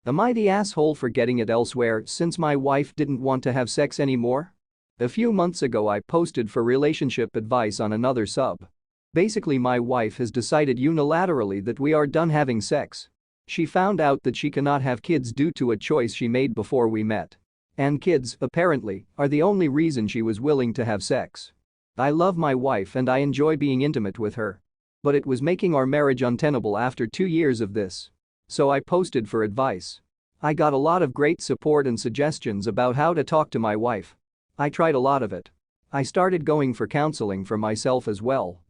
Am I the asshole for getting it elsewhere since my wife didn't want to have sex anymore? A few months ago I posted for relationship advice on another sub. Basically my wife has decided unilaterally that we are done having sex. She found out that she cannot have kids due to a choice she made before we met. And kids, apparently, are the only reason she was willing to have sex. I love my wife and I enjoy being intimate with her. But it was making our marriage untenable after 2 years of this. So I posted for advice. I got a lot of great support and suggestions about how to talk to my wife. I tried a lot of it. I started going for counseling for myself as well.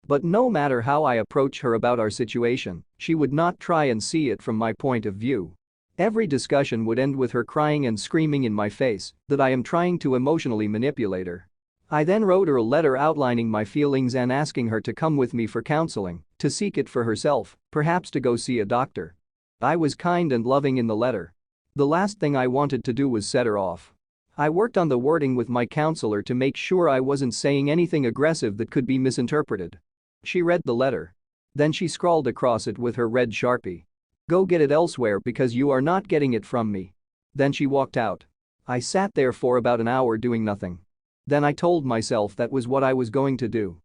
But no matter how I approach her about our situation, she would not try and see it from my point of view. Every discussion would end with her crying and screaming in my face that I am trying to emotionally manipulate her. I then wrote her a letter outlining my feelings and asking her to come with me for counseling, to seek it for herself, perhaps to go see a doctor. I was kind and loving in the letter. The last thing I wanted to do was set her off. I worked on the wording with my counselor to make sure I wasn't saying anything aggressive that could be misinterpreted. She read the letter. Then she scrawled across it with her red Sharpie. "Go get it elsewhere because you are not getting it from me." Then she walked out. I sat there for about an hour doing nothing. Then I told myself that was what I was going to do.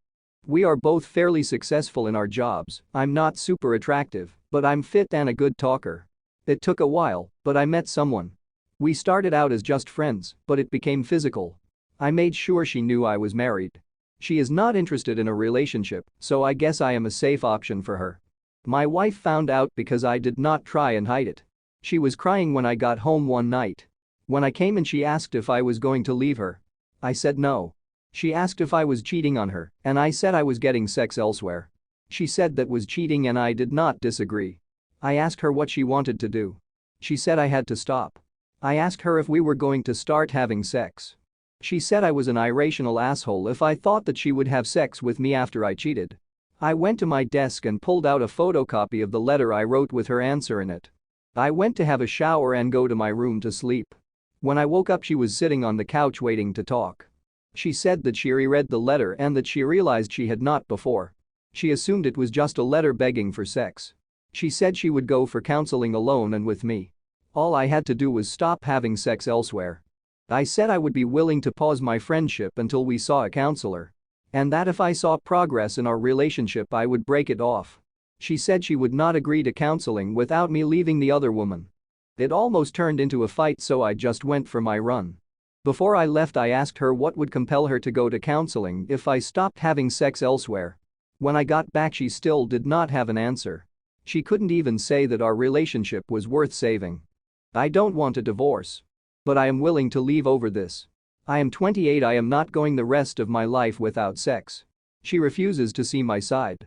We are both fairly successful in our jobs. I'm not super attractive, but I'm fit and a good talker. It took a while, but I met someone. We started out as just friends, but it became physical. I made sure she knew I was married. She is not interested in a relationship, so I guess I am a safe option for her. My wife found out because I did not try and hide it. She was crying when I got home one night. When I came in she asked if I was going to leave her. I said no. She asked if I was cheating on her, and I said I was getting sex elsewhere. She said that was cheating and I did not disagree. I asked her what she wanted to do. She said I had to stop. I asked her if we were going to start having sex. She said I was an irrational asshole if I thought that she would have sex with me after I cheated. I went to my desk and pulled out a photocopy of the letter I wrote with her answer in it. I went to have a shower and go to my room to sleep. When I woke up she was sitting on the couch waiting to talk. She said that she reread the letter and that she realized she had not before. She assumed it was just a letter begging for sex. She said she would go for counseling alone and with me. All I had to do was stop having sex elsewhere. I said I would be willing to pause my friendship until we saw a counselor. And that if I saw progress in our relationship I would break it off. She said she would not agree to counseling without me leaving the other woman. It almost turned into a fight so I just went for my run. Before I left I asked her what would compel her to go to counseling if I stopped having sex elsewhere. When I got back she still did not have an answer. She couldn't even say that our relationship was worth saving. I don't want a divorce. But I am willing to leave over this. I am 28. I am not going the rest of my life without sex. She refuses to see my side.